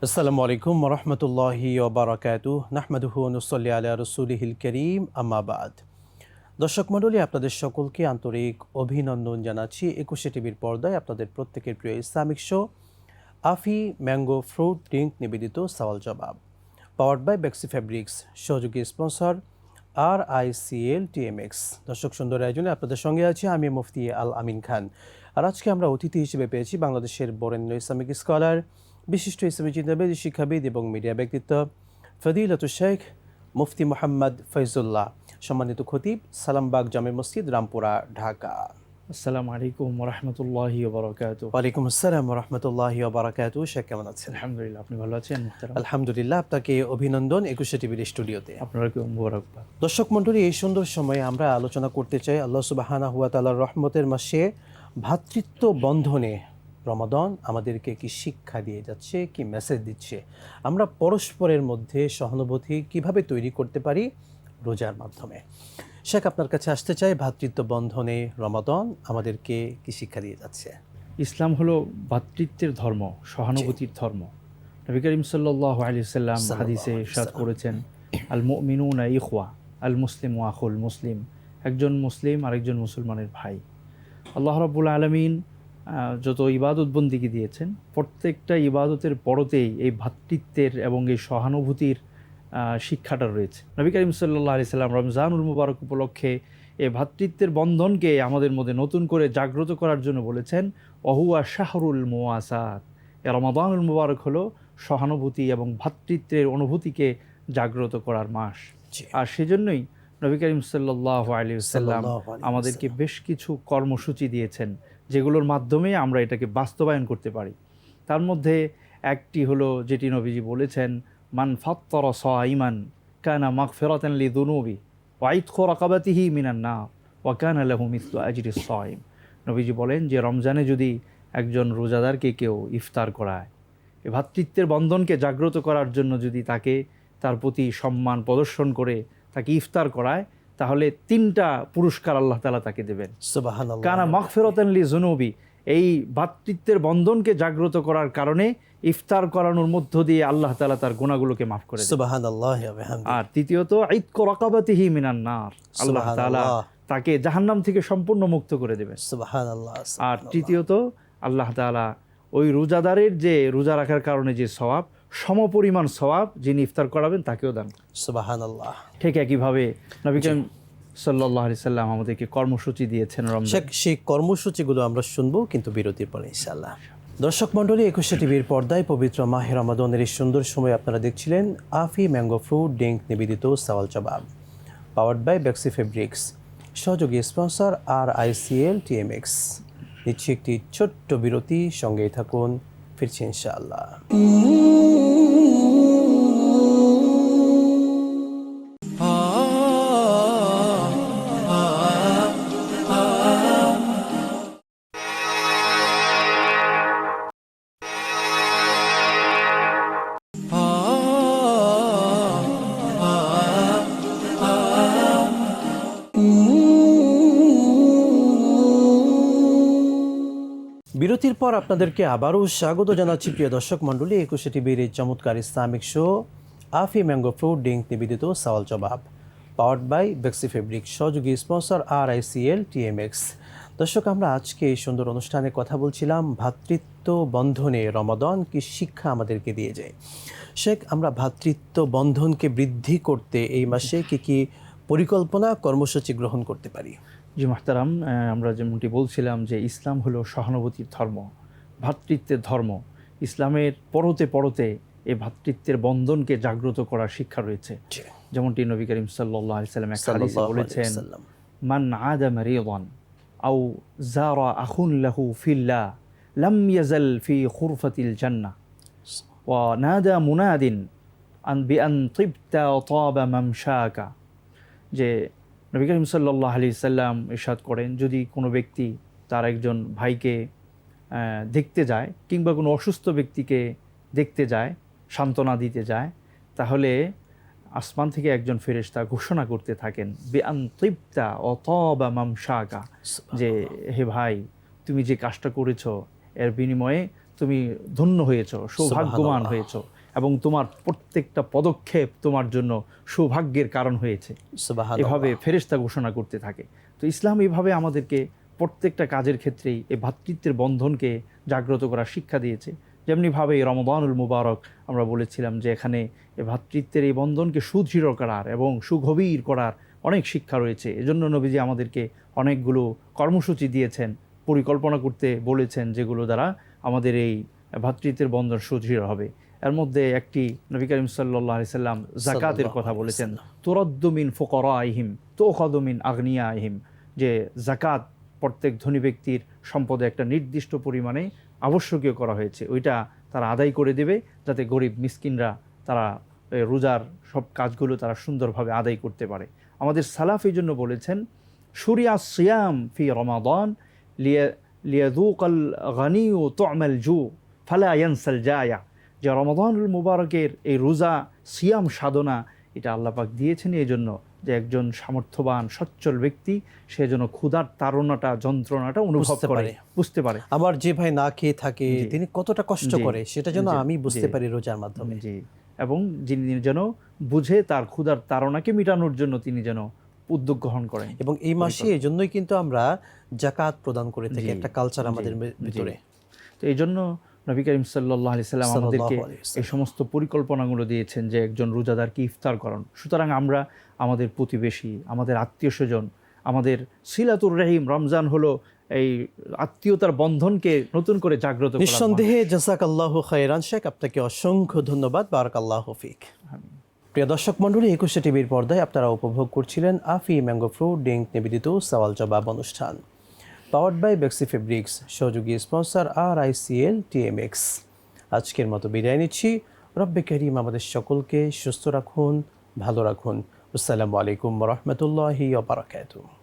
আসসালামু আলাইকুম ওরহমতুল্লাহি ওবারাকাতুহ নাহমাদুহু ওয়া নুসাল্লি আলা রাসূলিহিল কারীম আম্মা বাদ। দর্শক মণ্ডলী, আপনাদের সকলকে আন্তরিক অভিনন্দন জানাচ্ছি ২১ টিভির পর্দায় আপনাদের প্রত্যেকের প্রিয় ইসলামিক শো আফি ম্যাঙ্গো ফ্রুট ড্রিঙ্ক নিবেদিত সওয়াল জবাব, পাওয়ার্ড বাই বেক্সি ফ্যাব্রিক্স, সহযোগী স্পন্সর RICL TMX। দর্শক সুন্দর আয়োজনে আপনাদের সঙ্গে আছি আমি মুফতি আল আমিন খান। আর আজকে আমরা অতিথি হিসেবে পেয়েছি বাংলাদেশের বরেণ্য ইসলামিক স্কলার, বিশিষ্ট ইসলামী চিন্তাবিদ, শিক্ষাবিদ এবং মিডিয়া ব্যক্তিত্ব ফদিলাতুশ শেখ মুফতি মোহাম্মদ ফয়জুল্লাহ, সম্মানিত খতিব, সালামবাগ জামে মসজিদ, রামপুরা, ঢাকা। আসসালামু আলাইকুম ওরহমতুল্লাহি ওবরাকাতুহ। ওয়ালাইকুম আসসালাম রহমতুল্লাহি ওবরাকাতুহ। শেখ কেমন আছেন? আলহামদুলিল্লাহ, আপনি ভালো আছেন? মুহতারাম, আলহামদুলিল্লাহ, আপনাকে অভিনন্দন ২১ টিভির স্টুডিওতে। আপনাকে মুবারকবাদ। দর্শক মণ্ডলী, এই সুন্দর সময়ে আমরা আলোচনা করতে চাই আল্লাহ সুবহানাহু ওয়া তাআলার রহমতের মাসে ভ্রাতৃত্ব বন্ধনে রমাদান আমাদেরকে কি শিক্ষা দিয়ে যাচ্ছে, কি মেসেজ দিচ্ছে, আমরা পরস্পরের মধ্যে সহানুভূতি কিভাবে তৈরি করতে পারি রোজার মাধ্যমে। শেখ, আপনার কাছে আসতে চাই, ভ্রাতৃত্ব বন্ধনে রমাদান আমাদেরকে কি শিক্ষা দিয়ে যাচ্ছে? ইসলাম হলো ভ্রাতৃত্বের ধর্ম, সহানুভূতির ধর্ম। নবী করিম সাল্লাল্লাহু আলাইহি ওয়াসাল্লাম হাদিসে ইরশাদ করেছেন, আল মুমিনুনা ইখওয়া, আল মুসলিমু আখুল মুসলিম। একজন মুসলিম আরেকজন মুসলমানের ভাই। আল্লাহ রাব্বুল আলামিন যত ইবাদত বন্দিগি দিয়েছেন, প্রত্যেকটা ইবাদতের পরতেই এই ভ্রাতৃত্বের এবং এই সহানুভূতির শিক্ষাটা রয়েছে। নবী করিম সাল্লাল্লাহু আলাইহি সাল্লাম রমজানুল মুবারক উপলক্ষে এই ভ্রাতৃত্বের বন্ধনকে আমাদের মধ্যে নতুন করে জাগ্রত করার জন্য বলেছেন, ওহুয়া শাহরুল মুওয়াসাত। রমাদানুল মুবারক হলো সহানুভূতি এবং ভ্রাতৃত্বের অনুভূতিকে জাগ্রত করার মাস। আর সেজন্যই নবী করিম সাল্লাল্লাহু আলাইহি ওয়াসাল্লাম আমাদেরকে বেশ কিছু কর্মসূচি দিয়েছেন, যেগুলোর মাধ্যমে আমরা এটাকে বাস্তবায়ন করতে পারি। তার মধ্যে একটি হলো যেটি নবীজি বলেছেন, মান ফাত্তারা সাইমান কানা মাগফিরাতান লিযুনুবি ওয়া ইতকু রাকাবাতিহি মিনান নার ওয়া কানা লাহু মিসলু আজরিস সাইম। নবীজি বলেন যে রমজানে যদি একজন রোজাদারকে কেউ ইফতার করায়, এই ভ্রাতৃত্বের বন্ধনকে জাগ্রত করার জন্য যদি তাকে তার প্রতি সম্মান প্রদর্শন করে তাকে ইফতার করায়, তাহলে 3টা পুরস্কার আল্লাহ তাআলা তাকে দেবেন। সুবহানাল্লাহ। কানা মাগফিরাতান লিযুনুবি, এই ভ্রাতৃত্বের বন্ধনকে জাগ্রত করার কারণে ইফতার করানোর মধ্য দিয়ে আল্লাহ তাআলা তার গুনাহগুলোকে মাফ করে দেন। সুবহানাল্লাহ ওয়া বিহামদিহি। আর তৃতীয়ত ইতকু রাকাবাতিহি মিনান নার, আল্লাহ তাআলা তাকে জাহান্নাম থেকে সম্পূর্ণ মুক্ত করে দেবেন। সুবহানাল্লাহ। আর তৃতীয়ত আল্লাহ তাআলা ওই রোজাদারের যে রোজা রাখার কারণে যে সওয়াব, সমপরিমাণ সওয়াব যিনি ইফতার করাবেন তাকেও দান। সুবহানাল্লাহ। ঠিক একইভাবে নবী করিম সাল্লাল্লাহু আলাইহি সাল্লাম আমাদেরকে কর্মসূচি দিয়েছেন রমজান। সেই কর্মসূচিগুলো আমরা শুনবো কিন্তু বিরতির পরে ইনশাআল্লাহ। দর্শক মণ্ডলী, ২১ টিভির পর্দায় পবিত্র মাহে রমাদানের এই সুন্দর সময় আপনারা দেখছিলেন আফি ম্যাঙ্গো ফ্রুট ড্রিঙ্ক নিবেদিত সওয়াল জবাব, পাওয়ার্ড বাই বেক্সি ফেব্রিক্স, সহযোগী স্পন্সর RICL TMX। নিচ্ছি একটি ছোট্ট বিরতি, সঙ্গেই থাকুন, ফিরছি ইনশাআল্লাহ। বিরতির পর আপনাদেরকে আবারও স্বাগত জানাচ্ছি প্রিয় দর্শক মণ্ডলী, ২১ টিভির এই চমৎকার ইসলামিক শো আফি ম্যাঙ্গো ফ্রুট ড্রিঙ্ক নিবেদিত সওয়াল জবাব, পাওয়ার্ড বাই বেক্সি ফেব্রিক, সহযোগী স্পন্সর RICL TMX। দর্শক, আমরা আজকে এই সুন্দর অনুষ্ঠানে কথা বলছিলাম ভ্রাতৃত্ব বন্ধনে রমাদান কি শিক্ষা আমাদেরকে দিয়ে যায়। শেখ, আমরা ভ্রাতৃত্ব বন্ধনকে বৃদ্ধি করতে এই মাসে কি পরিকল্পনা, কর্মসূচি গ্রহণ করতে পারি? জি মুহতারাম, আমরা যেমনটি বলছিলাম যে ইসলাম হলো সহানুভূতির ধর্ম, ভ্রাতৃত্বের ধর্ম। ইসলামের পরতে পরতে এই ভ্রাতৃত্বের বন্ধনকে জাগ্রত করার শিক্ষা রয়েছে। যেমনটি নবী করিম সাল্লাল্লাহু আলাইহি ওয়াসাল্লাম এক হাদিসে বলেছেন, মান আদা মারিদান আও যারা আখুন লাহু ফিল্লাহ লাম ইয়াজাল ফি খুরফাতিল জান্নাহ ওয়া নাদা মুনাদিন আন বিআন তিবতা তাবা মামশাকা। যে নবী করিম সাল্লাল্লাহু আলাইহি সাল্লাম ইরশাদ করেন, যদি কোনো ব্যক্তি তার একজন ভাইকে দেখতে যায় কিংবা কোনো অসুস্থ ব্যক্তিকে দেখতে যায়, সান্ত্বনা দিতে যায়, তাহলে আসমান থেকে একজন ফেরেশতা ঘোষণা করতে থাকেন, বিআন তিবতা ওয়া তাবা মামশাকা, যে হে ভাই, তুমি যে কাজটা করেছো এর বিনিময়ে তুমি ধন্য হয়েছো, সৌভাগ্যবান হয়েছো, এবং তোমার প্রত্যেকটা পদক্ষেপ তোমার জন্য সৌভাগ্যের কারণ হয়েছে। এভাবে ফেরেশতা ঘোষণা করতে থাকে। তো ইসলাম এইভাবে আমাদেরকে প্রত্যেকটা কাজের ক্ষেত্রেই এই ভ্রাতৃত্বের বন্ধনকে জাগ্রত করার শিক্ষা দিয়েছে। যেমনিভাবে এই রমাদানুল মুবারক আমরা বলেছিলাম যে এখানে এই ভ্রাতৃত্বের এই বন্ধনকে সুদৃঢ় করার এবং সুগভীর করার অনেক শিক্ষা রয়েছে। এজন্য নবীজি আমাদেরকে অনেকগুলো কর্মসূচি দিয়েছেন, পরিকল্পনা করতে বলেছেন, যেগুলো দ্বারা আমাদের এই ভ্রাতৃত্বের বন্ধন সুদৃঢ় হবে। এর মধ্যে একটি নবী করিম সাল্লাল্লাহু আলাইহি সাল্লাম যাকাতের কথা বলেছেন, তুরাদ্দু মিন ফুকারাইহিম তুখাযু মিন আগনিয়াইহিম, যে যাকাত প্রত্যেক ধনী ব্যক্তির সম্পদে একটা নির্দিষ্ট পরিমাণে আবশ্যকীয় করা হয়েছে, ওইটা তারা আদায় করে দেবে, যাতে গরিব মিসকিনরা তারা রোজার সব কাজগুলো তারা সুন্দরভাবে আদায় করতে পারে। আমাদের সালাফ এই জন্য বলেছেন, শুরিয়া সিয়াম ফি রমাদান লিয়াযুকাল গানিয়্যু তু'মাল জু ফালা ইয়ানসাল জায়া, যে রমাদানুল মুবারকের এই রোজা সিয়াম সাধনা এটা আল্লাহ পাক দিয়েছেন এই জন্য যে একজন সামর্থ্যবান সচ্ছল ব্যক্তি সে যেন ক্ষুধার তাড়নাটা, যন্ত্রণাটা অনুভব করে, বুঝতে পারে। আবার যে ভাই না খেয়ে থাকে তিনি কতটা কষ্ট করে সেটা যেন আমি বুঝতে পারি রোজার মাধ্যমে। জি, এবং যিনি যেন বুঝে তার ক্ষুধার তাড়নাকে মেটানোর জন্য তিনি যেন উদ্যোগ গ্রহণ করেন। এবং এই মাসে এই জন্যই কিন্তু আমরা যাকাত প্রদান করে থাকি, একটা কালচার আমাদের ভিতরে। তো এই জন্য নবী করিম সাল্লাল্লাহু আলাইহি সাল্লাম আমাদেরকে এই সমস্ত পরিকল্পনাগুলো দিয়েছেন যে একজন রোজাদারকে ইফতার করান। সুতরাং আমরা আমাদের প্রতিবেশী, আমাদের আত্মীয় স্বজন, আমাদের সিলাতুর রহিম, রমজান হলো এই আত্মীয়তার বন্ধনকে নতুন করে জাগ্রত করা। নিঃসন্দেহে জাযাকাল্লাহু খায়রান শেখ, আপনাকে অসংখ্য ধন্যবাদ, বারাকাল্লাহু ফিক। প্রিয় দর্শক মণ্ডলী, 21 টিভির পর্দায় আপনারা উপভোগ করছিলেন আফি ম্যাঙ্গো ফ্রুট ড্রিঙ্ক নিবেদিত সওয়াল জবাব অনুষ্ঠান, পাওয়ার্ড বাই বেক্সি ফেব্রিক্স, সহযোগী স্পন্সর RICL TMX। আজকের মতো বিদায় নিচ্ছি। রব্বে করিম আমাদের সকলকে সুস্থ রাখুন, ভালো রাখুন। আসসালামু আলাইকুম ওয়া রাহমাতুল্লাহি ওয়া বারাকাতুহু।